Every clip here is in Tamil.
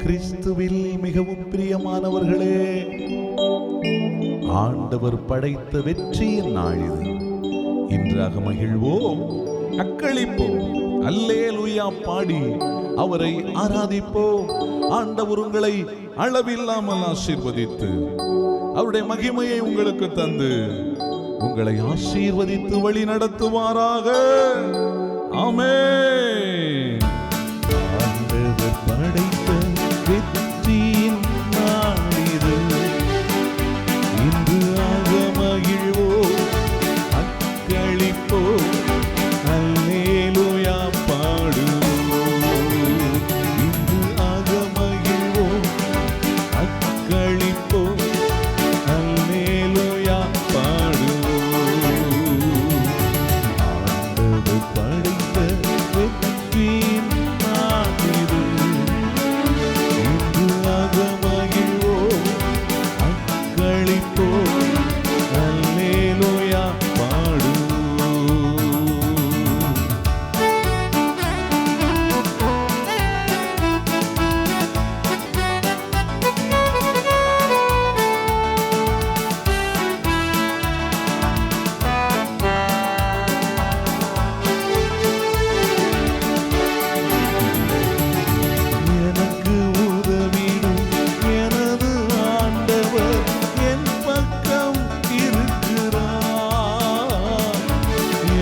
கிறிஸ்துவில் மிகவும் பிரியமானவர்களே, ஆண்டவர் படைத்த வெற்றியின் நாள் இது. இன்றாக மகிழ்வோம், அக்களிப்போம், அல்லேலூயா பாடி அவரை ஆராதிப்போம். ஆண்டவர் உங்களை அளவில்லாமல் ஆசீர்வதித்து அவருடைய மகிமையை உங்களுக்கு தந்து உங்களை ஆசீர்வதித்து வழி நடத்துவாராக. ஆமென். ஆண்டவர் படைத்த வெற்றியின் நாள் இது. இன்று ஆக மகிழ்வோம், அக்களிப்போம், அல்லேலூயா பாடுவோம். இன்று ஆக மகிழ்வோம், அக்களிப்போம், அல்லேலூயா பாடுவோம். ஆண்டவர் படைத்த வெற்றியின் நாள் இது. இன்று ஆக மகிழ்வோம், அக்களிப்போம், அல்லேலூயா பாடுவோம். எனக்கு உதவிடும் எனது ஆண்டவர் என் பக்கம் இருக்கிறார்.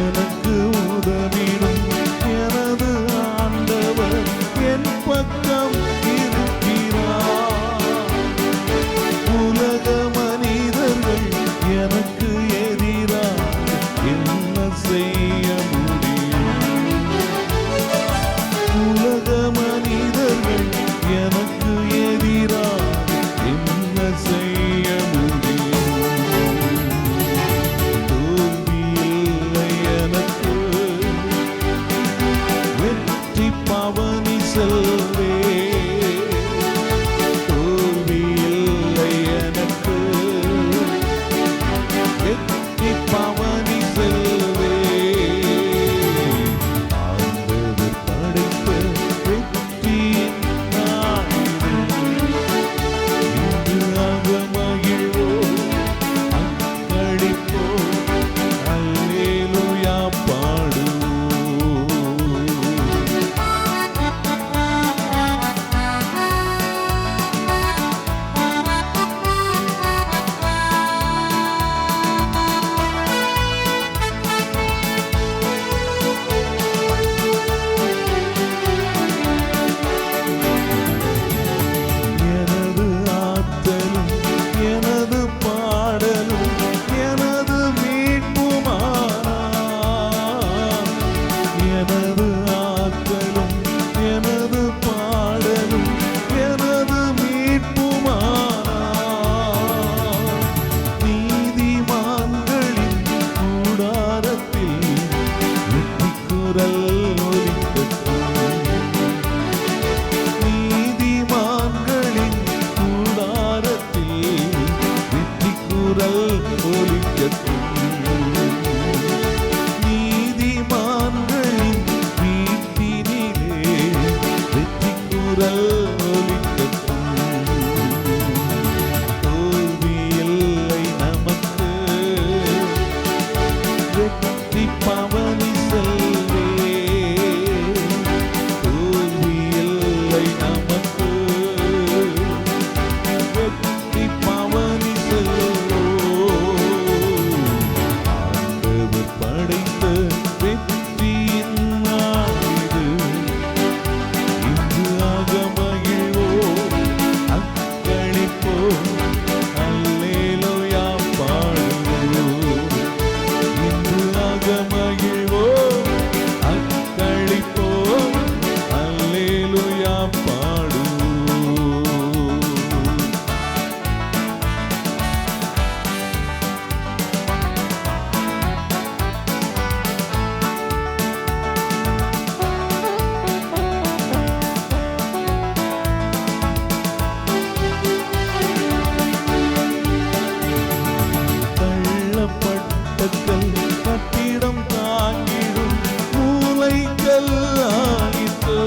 எனக்கு உதவிடும் எனது ஆண்டவர் என் பக்கம் இருக்கிறார். உலக மனிதர்கள் எனக்கு எதிராக என்ன செய்ய முடியும்? உலக மனிதர்கள் எனக்கு எதிராக என்ன செய்ய முடியும்? தோல்வி இல்லை எனக்கு, வெற்றி பவனி செல்வே. தோல்வி இல்லை எனக்கு, வெற்றி பவனி செல்வே. ஆண்டவர் படைத்த வெற்றியின் நாள் இது. இன்று ஆக மகிழ்வோம், அக்களிப்போம், அல்லேலூயா பாடுவோம். எனது ஆற்றலும் எனது பாடலும் எனது மீட்புமானார். எனது ஆற்றலும் எனது பாடலும் எனது மீட்புமானார். நீதிமான்களின் கூடாரத்தில் வெற்றி குரல் ஒலிக்கட்டும். நீதிமான்களின் கூடாரத்தில் வெற்றி குரல் ஒலிக்கட்டும். நீதிமான்களின் வீட்டினிலே வெற்றி குரல் ஒலிக்கட்டும். தோல்வி இல்லை நமக்கு, வெற்றி பவனி செல்வே. தோல்வி இல்லை நமக்கு, வெற்றி பவனி செல்வோம். ஆண்டவர் படைத்த வெற்றியின் நாள் இது. இன்று ஆக மகிழ்வோம், அக்களிப்போம், அல்லேலூயா பாடுவோம். இன்று ஆக மகிழ்வோம், அக்களிப்போம், அல்லேலூயா பாடுவோம். தள்ளப்பட்ட கல் கட்டிடம் தாங்கிடும் மூலைக்கல் ஆயிற்று.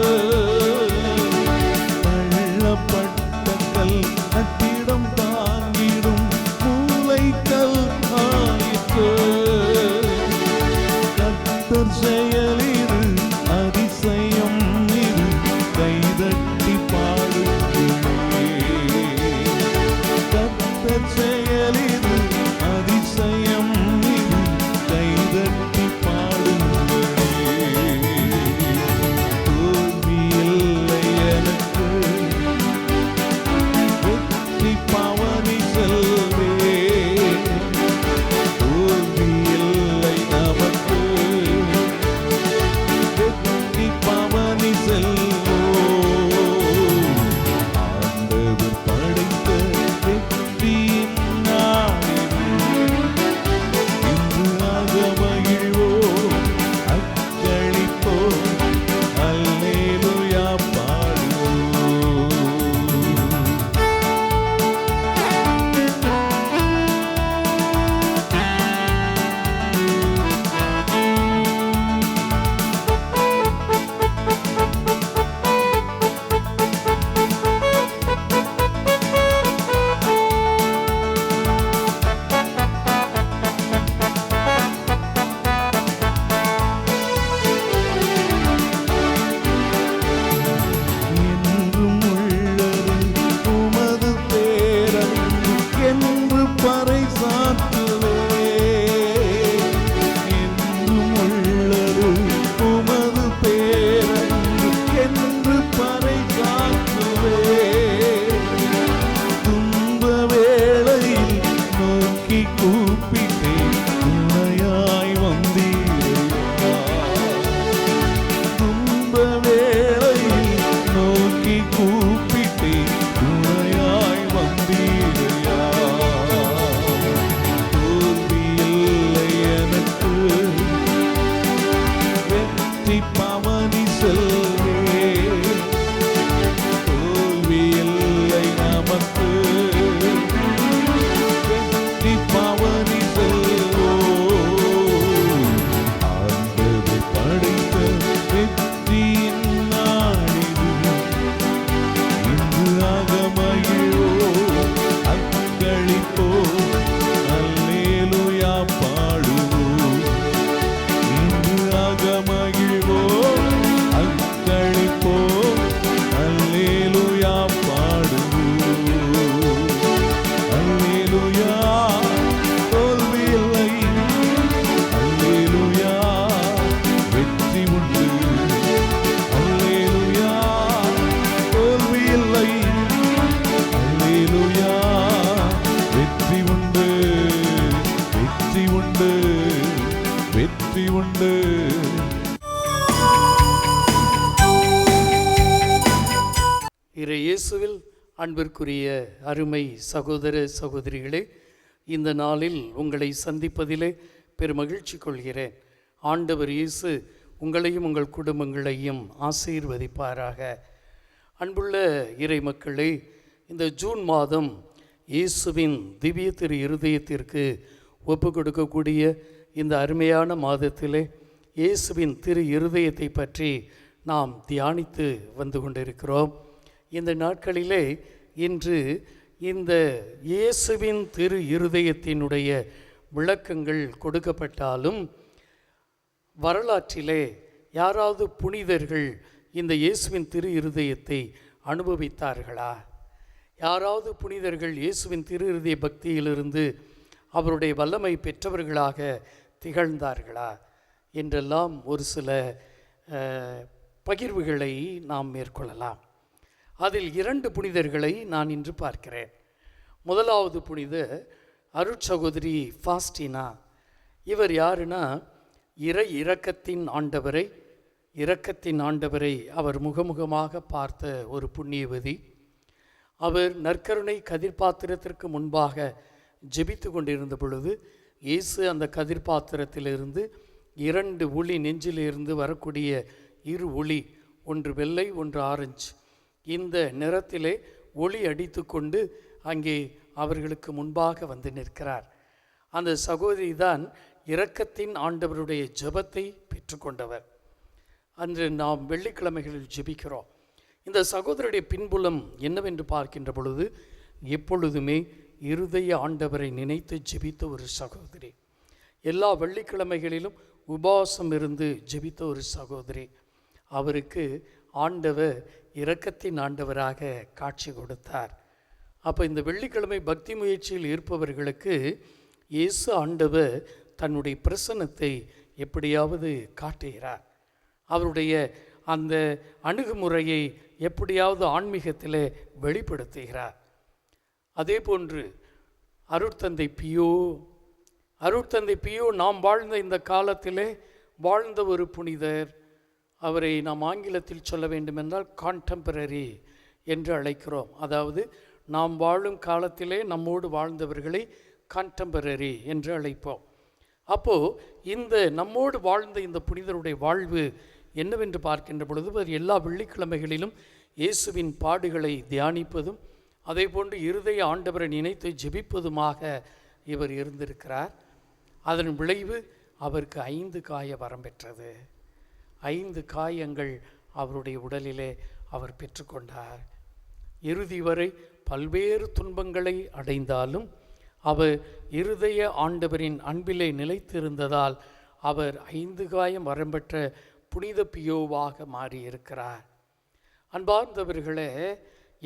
இறை இயேசுவில் அன்பிற்குரிய அருமை சகோதர சகோதரிகளே, இந்த நாளில் உங்களை சந்திப்பதிலே பெருமகிழ்ச்சி கொள்கிறேன். ஆண்டவர் இயேசு உங்களையும் உங்கள் குடும்பங்களையும் ஆசீர்வதிப்பாராக. அன்புள்ள இறை மக்களே, இந்த ஜூன் மாதம் இயேசுவின் திவ்ய திரு இருதயத்திற்கு ஒப்பு கொடுக்கக்கூடிய இந்த அருமையான மாதத்திலே இயேசுவின் திரு இருதயத்தை பற்றி நாம் தியானித்து வந்து கொண்டிருக்கிறோம். இந்த நாட்களிலே இன்று இந்த இயேசுவின் திரு இருதயத்தினுடைய விளக்கங்கள் கொடுக்கப்பட்டாலும் வரலாற்றிலே யாராவது புனிதர்கள் இந்த இயேசுவின் திரு இருதயத்தை அனுபவித்தார்களா? யாராவது புனிதர்கள் இயேசுவின் திரு இருதய பக்தியிலிருந்து அவருடைய வல்லமை பெற்றவர்களாக திகழ்ந்தார்களா என்றெல்லாம் ஒரு சில பகிர்வுகளை நாம் மேற்கொள்ளலாம். அதில் 2 புனிதர்களை நான் இன்று பார்க்கிறேன். முதலாவது புனிதர் அருட்சகோதரி ஃபாஸ்டினா. இவர் யாருன்னா, இரக்கத்தின் ஆண்டவரை அவர் முகமுகமாக பார்த்த ஒரு புண்ணியவதி. அவர் நற்கருணை கதிர்பாத்திரத்திற்கு முன்பாக ஜெபித்து கொண்டிருந்த பொழுது இயேசு அந்த கதிர்பாத்திரத்திலிருந்து 2 ஒளி, நெஞ்சிலிருந்து வரக்கூடிய 2 ஒளி, ஒன்று வெள்ளை ஒன்று ஆரஞ்சு, இந்த நிறத்திலே ஒளி அடித்து கொண்டு அங்கே அவர்களுக்கு முன்பாக வந்து நிற்கிறார். அந்த சகோதரி தான் இரக்கத்தின் ஆண்டவருடைய ஜெபத்தை பெற்றுக்கொண்டவர். அன்று நாம் வெள்ளிக்கிழமைகளில் ஜெபிக்கிறோம். இந்த சகோதரருடைய பின்புலம் என்னவென்று பார்க்கின்ற பொழுது எப்பொழுதுமே இருதய ஆண்டவரை நினைத்து ஜெபித்த ஒரு சகோதரி. எல்லா வெள்ளிக்கிழமைகளிலும் உபவாசம் இருந்து ஜெபித்த ஒரு சகோதரி. அவருக்கு ஆண்டவர் இரக்கத்தின் ஆண்டவராக காட்சி கொடுத்தார். அப்போ இந்த வெள்ளிக்கிழமை பக்தி முயற்சியில் இருப்பவர்களுக்கு இயேசு ஆண்டவர் தன்னுடைய பிரசன்னத்தை எப்படியாவது காட்டுகிறார். அவருடைய அந்த அணுகுமுறையை எப்படியாவது ஆன்மீகத்தில் வெளிப்படுத்துகிறார். அதே போன்று அருட்தந்தை பியோ நாம் வாழ்ந்த இந்த காலத்திலே வாழ்ந்த ஒரு புனிதர். அவரை நாம் ஆங்கிலத்தில் சொல்ல வேண்டுமென்றால் கான்டெம்பரரி என்று அழைக்கிறோம். அதாவது நாம் வாழும் காலத்திலே நம்மோடு வாழ்ந்தவர்களை கான்டெம்பரரி என்று அழைப்போம். அப்போது இந்த நம்மோடு வாழ்ந்த இந்த புனிதருடைய வாழ்வு என்னவென்று பார்க்கின்ற பொழுது அவர் எல்லா வெள்ளிக்கிழமைகளிலும் இயேசுவின் பாடுகளை தியானிப்பதும் அதே போன்று இருதய ஆண்டவரை நினைத்து ஜெபிப்பதுமாக இவர் இருந்திருக்கிறார். அதன் விளைவு அவருக்கு 5 காய வரம் பெற்றது. 5 காயங்கள் அவருடைய உடலிலே அவர் பெற்றுக்கொண்டார். இறுதி வரை பல்வேறு துன்பங்களை அடைந்தாலும் அவர் இருதய ஆண்டவரின் அன்பிலே நிலைத்திருந்ததால் அவர் 5 காயம் வரம் பெற்ற புனித பியோவாக மாறியிருக்கிறார். அன்பார்ந்தவர்களே,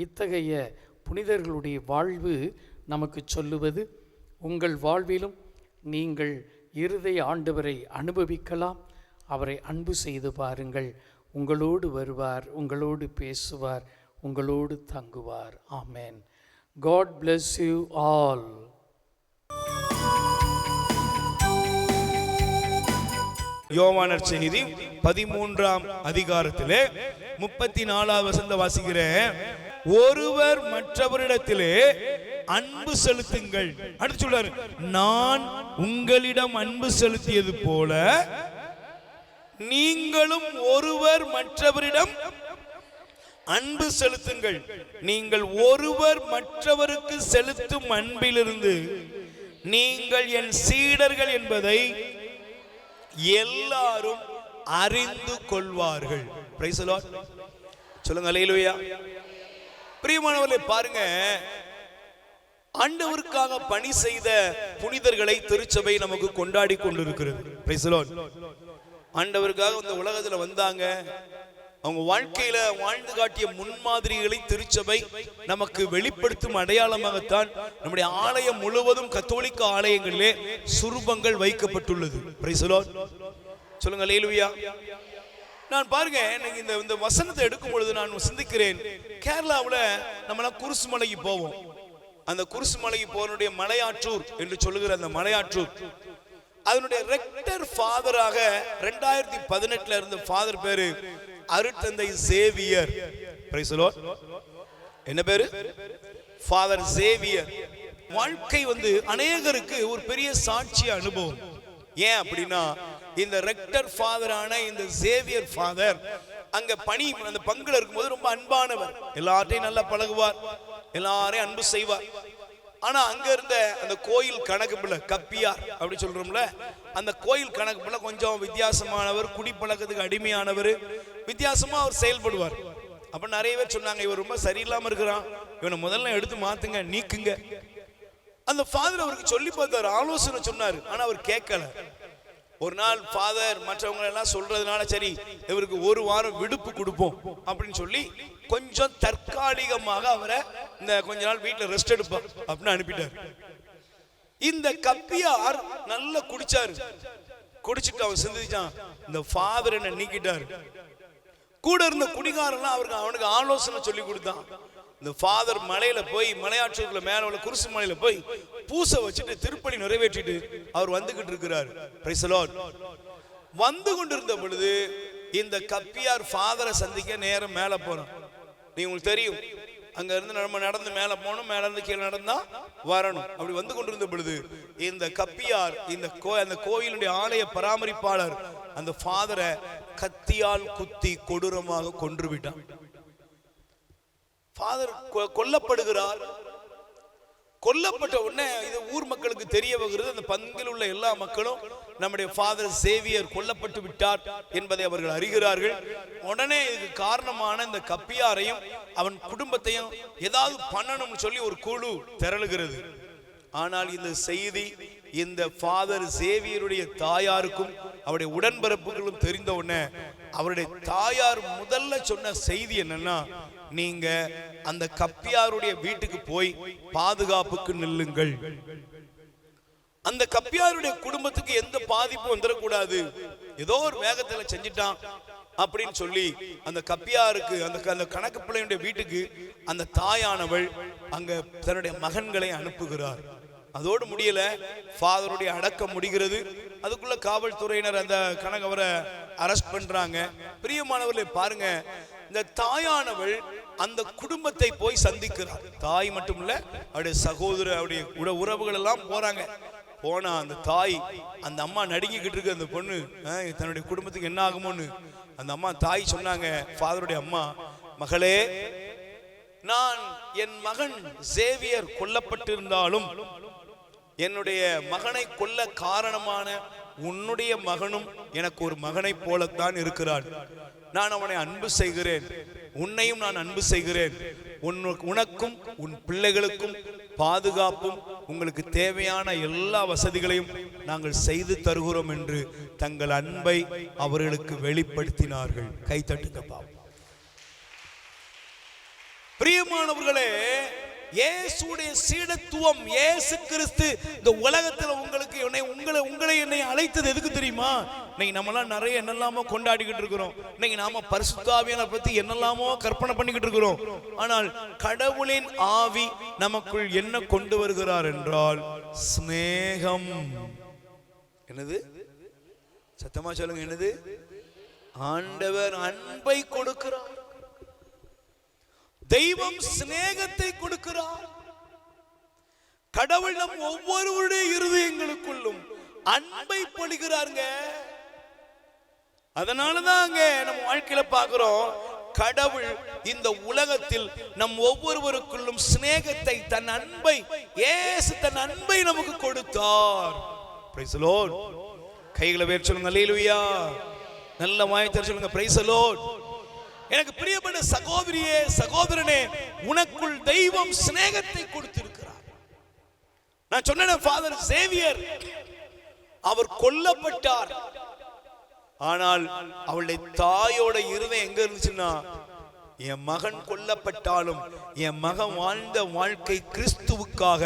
இத்தகைய புனிதர்களுடைய வாழ்வு நமக்கு சொல்லுவது, உங்கள் வாழ்விலும் நீங்கள் இருதய ஆண்டவரை அனுபவிக்கலாம். அவரை அன்பு செய்து பாருங்கள். உங்களோடு வருவார், உங்களோடு பேசுவார், உங்களோடு தங்குவார். ஆமென். God bless you all. யோவானர் செய்தி 13ஆம் அதிகாரத்திலே 34வது வசனத்தை வாசிக்கிறேன். ஒருவர் மற்றவரிடத்திலே அன்பு செலுத்துங்கள். அடுத்து சொல்றாரு, நான் உங்களிடம் அன்பு செலுத்தியது போல நீங்களும் ஒருவர் மற்றவரிடம் அன்பு செலுத்துங்கள். நீங்கள் ஒருவர் மற்றவருக்கு செலுத்தும் அன்பிலிருந்து நீங்கள் என் சீடர்கள் என்பதை எல்லாரும் அறிந்து கொள்வார்கள். Praise the Lord. சொல்லுங்க அல்லேலூயா. பிரியமானவர்களே, பாருங்க, ஆண்டவருக்காக பணி செய்த புனிதர்களை திருச்சபை நமக்கு கொண்டாடி கொண்டிருக்கிறது. Praise the Lord. ஆண்டவருக்காக இந்த உலகத்துல வந்தாங்க, அவங்க வாழ்க்கையில வாழ்ந்து காட்டிய முன்மாதிரிகளை திருச்சபை நமக்கு வெளிப்படுத்தும் அடையாளமாகத்தான் நம்முடைய ஆலயம் முழுவதும் கத்தோலிக்க ஆலயங்களிலே சுரூபங்கள் வைக்கப்பட்டுள்ளது. Praise the Lord. சொல்லுங்க அல்லேலூயா. நான் பாருங்க, இந்த வசனத்தை எடுக்கும் பொழுது நான் சிந்திக்கிறேன், கேரளாவில் நம்மளாம் குருசுமலைக்கு போவோம். அந்த குருசுமலைக்கு போவனுடைய மலையாற்றூர் என்று சொல்லுகிற அந்த மலையாற்றூர், அதனுடைய ரெக்டர் ஃபாதராக 2018 இருந்த ஃபாதர் பேரு அருட்தந்தை சேவியர். Praise the Lord. என்ன பேரு? Father Xavier. வாழ்க்கை அநேகருக்கு ஒரு பெரிய சாட்சிய அனுபவம். ஏன் அப்படின்னா, இந்த ரெக்டர் ஃபாதரான இந்த சேவியர் ஃபாதர் அங்க பணி அந்த பங்குல இருக்கும்போது ரொம்ப அன்பானவர், எல்லார்ட்டையும் நல்லா பழகுவார், எல்லாரையும் அன்பு செய்வார். ஆனா அங்க இருந்த அந்த கோயில் கணக்கு பிள்ளை, கப்பியார் அப்படி சொல்றோம்ல, அந்த கோயில் கணக்கு பிள்ளை கொஞ்சம் வித்தியாசமானவர், குடிப்பழக்கத்துக்கு அடிமையானவர், வித்தியாசமா அவர் செயல்படுவார். அப்ப நிறைய பேர் சொன்னாங்க, இவர் ரொம்ப சரியில்லாம இருக்கிறான், இவனை முதல்ல எடுத்து மாத்துங்க, நீக்குங்க. அந்த ஃபாதர் அவருக்கு சொல்லி பார்த்தாரு, ஆலோசனை சொன்னாரு. ஆனா அவர் கேட்கல. ஒரு நாள் ஃபாதர் மற்றவங்க எல்லாம் சொல்றதுனால, சரி இவருக்கு ஒரு வாரம் விடுப்பு கொடுப்போம் அப்படின்னு சொல்லி கொஞ்சம் தற்காலிகமாக அவரை இந்த கொஞ்ச நாள் வீட்டுல ரெஸ்ட் எடுப்போம் அப்படின்னு அனுப்பிட்டார். இந்த கப்பியார் நல்லா குடிச்சாரு. குடிச்சிட்டு அவன் சிந்திச்சான், இந்த ஃபாதர் என்ன நீக்கிட்டாரு. கூட இருந்த குடிகாரெல்லாம் அவனுக்கு ஆலோசனை சொல்லி கொடுத்தான். இந்த ஃபாதர் மலையில போய், மலையாற்றூர்ல மேல உள்ள குருசு மலையில போய் பூசை வச்சுட்டு திருப்பணி நிறைவேற்றிட்டு அவர் வந்துகிட்டு இருக்கிறார். Praise the Lord. வந்து கொண்டிருந்த பொழுது இந்த கப்பியார் ஃபாதரை சந்திக்க நேரம் மேல போறான். உங்களுக்கு தெரியும், அங்க இருந்து நம்ம நடந்து மேல போகணும், மேல இருந்து கீழே நடந்தா வரணும். அப்படி வந்து கொண்டிருந்த பொழுது இந்த கப்பியார், அந்த கோயிலுடைய ஆலய பராமரிப்பாளர் அந்த ஃபாதரை கத்தியால் குத்தி கொடூரமாக கொன்று விட்டான். ஃபாதர் கொல்லப்படுகிறார். கொல்லப்பட்ட உடனே இது ஊர் மக்களுக்கு தெரிய வருகிறது. அந்த பங்கில் உள்ள எல்லா மக்களும் நம்முடைய ஃபாதர் சேவியர் கொல்லப்பட்டு விட்டார் என்பதை அவர்கள் அறிகிறார்கள். உடனே இதுக்கு காரணமான இந்த கப்பியாரையும் அவன் குடும்பத்தையும் ஏதாவது பண்ணணும்னு சொல்லி ஒரு குழு திரளுகிறது. ஆனால் இந்த செய்தி இந்த ஃபாதர் சேவியருடைய தாயாருக்கும் அவருடைய உடன்பிறப்புகளும் தெரிந்த உடனே அவருடைய தாயார் முதல்ல சொன்ன செய்தி என்னன்னா, நீங்க அந்த கப்பியாருடைய வீட்டுக்கு போய் பாதுகாப்புக்கு நில்லுங்கள். அந்த கப்பியாருடைய குடும்பத்துக்கு எந்த பாதிப்பும் வந்துடக்கூடாது, ஏதோ ஒரு வேகத்துல செஞ்சிட்டான் அப்படின்னு சொல்லி அந்த கப்பியாருக்கு, அந்த கணக்கு பிள்ளையுடைய வீட்டுக்கு அந்த தாயானவள் அங்க தன்னுடைய மகன்களை அனுப்புகிறார். அதோடு முடியல, ஃபாதருடைய அடக்கம் முடிகிறது. அதுக்குள்ள காவல்துறையினர் அந்த அவரை அரெஸ்ட் பண்றாங்க. பிரியமானவர்களே பாருங்க, இந்த தாயானவள் அந்த குடும்பத்தை போய் சந்திக்கிறார். தாய் மட்டும் இல்ல, அவருடைய சகோதரர், அவருடைய உறவுகள் எல்லாம் போறாங்க. போனா அந்த தாய், அந்த அம்மா நடுங்கிக்கிட்டு இருக்கு. அந்த பொண்ணு தன்னுடைய குடும்பத்துக்கு என்ன ஆகுமோன்னு அந்த அம்மா தாய் சொன்னாங்க, ஃபாதருடைய அம்மா, மகளே, நான் என் மகன் சேவியர் கொல்லப்பட்டிருந்தாலும் என்னுடைய மகனை கொல்ல காரணமான உன்னுடைய மகனும் எனக்கு ஒரு மகனை போலத்தான் இருக்கிறான். நான் அவனை அன்பு செய்கிறேன், உன்னையும் நான் அன்பு செய்கிறேன். உனக்கும் உன் பிள்ளைகளுக்கும் பாதுகாப்பும் உங்களுக்கு தேவையான எல்லா வசதிகளையும் நாங்கள் செய்து தருகிறோம் என்று தங்கள் அன்பை அவர்களுக்கு வெளிப்படுத்தினார்கள். கைத்தட்டுங்கப்பா. பிரியமானவர்களே, இயேசுடைய சீடத்துவம், இயேசு கிறிஸ்து இந்த உலகத்துல உங்களை என்னை அழைத்தது எதுக்கு தெரியுமா? இன்னைக்கு நம்மலாம் நிறைய என்னெல்லாமோ கொண்டாடிக்கிட்டு இருக்கிறோம். இன்னைக்கு நாம பரிசுத்த ஆவியானவரை பத்தி என்னெல்லாமோ கற்பனை பண்ணிக்கிட்டு இருக்கிறோம். ஆனால் கடவுளின் ஆவி நமக்குள் என்ன கொண்டு வருகிறார் என்றால் சிநேகம். என்னது? சத்தமா சொல்லுங்க, என்னது? ஆண்டவர் அன்பை கொடுக்கிறார். தெய்வம் சிநேகத்தை கொடுக்கிறார். கடவுள் நம் ஒவ்வொருவருடைய இருதயங்களுக்குள்ளும் அன்பை பொழிகிறாருங்க. அதனாலதான் நம்ம வாழ்க்கையில பார்க்கிறோம், கடவுள் இந்த உலகத்தில் நம் ஒவ்வொருவருக்குள்ளும் சிநேகத்தை, தன் அன்பை, இயேசு தன் அன்பை நமக்கு கொடுத்தார். Praise the Lord. கைகளை உயர்த்தி சொல்லுங்க, அல்லேலூயா. நல்ல வாய்த்தர் சொல்லுங்க, பிரைஸ் தி லார்ட். எனக்கு பிரியப்பட்ட சகோதரியே, சகோதரனே, உனக்குள் தெய்வம் சிநேகத்தை கொடுத்திருக்கிறார். நான் சொன்னேன், ஃபாதர் சேவியர் அவர் கொல்லப்பட்டார். ஆனால் அவளுடைய தாயோட இருதயம் எங்க இருந்துச்சுன்னா, என் மகன் கொல்லப்பட்டாலும் என் மகன் வாழ்ந்த வாழ்க்கை கிறிஸ்துவுக்காக.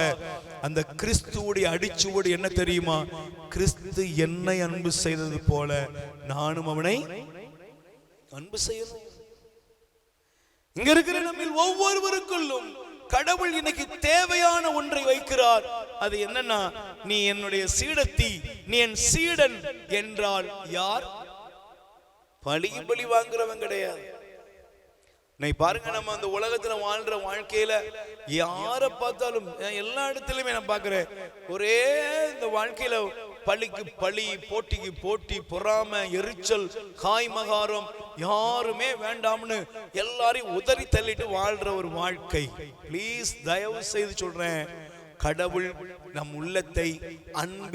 அந்த கிறிஸ்துவுடைய அடிச்சுவடு என்ன தெரியுமா? கிறிஸ்து என்னை அன்பு செய்தது போல நானும் அவனை அன்பு செய்யணும். இங்க இருக்கிற நம்மில் ஒவ்வொருவருக்குள்ளும் கடவுள் இன்னைக்கு தேவையான ஒன்றை வைக்கிறார். அது என்னன்னா, நீ என்னுடைய சீடத்தி, நீ என் சீடன் என்றால் யார்? பழி வாங்குறவன் கிடையாது. இன்னைக்கு பாருங்க, நம்ம அந்த உலகத்துல வாழ்ற வாழ்க்கையில யாரை பார்த்தாலும் எல்லா இடத்துலயுமே நான் பார்க்கிறேன், ஒரே இந்த வாழ்க்கையில பழிக்கு பழி, போட்டிக்கு போட்டி, பொறாமை, எரிச்சல், காய்மகாரம், யாருமே வேண்டாம்னு எல்லாரையும் உதறி தள்ளிட்டு வாழ்ற ஒரு வாழ்க்கை. ப்ளீஸ் தயவு செய்து சொல்றேன், கடவுள் நம் உள்ளத்தை அன்பில்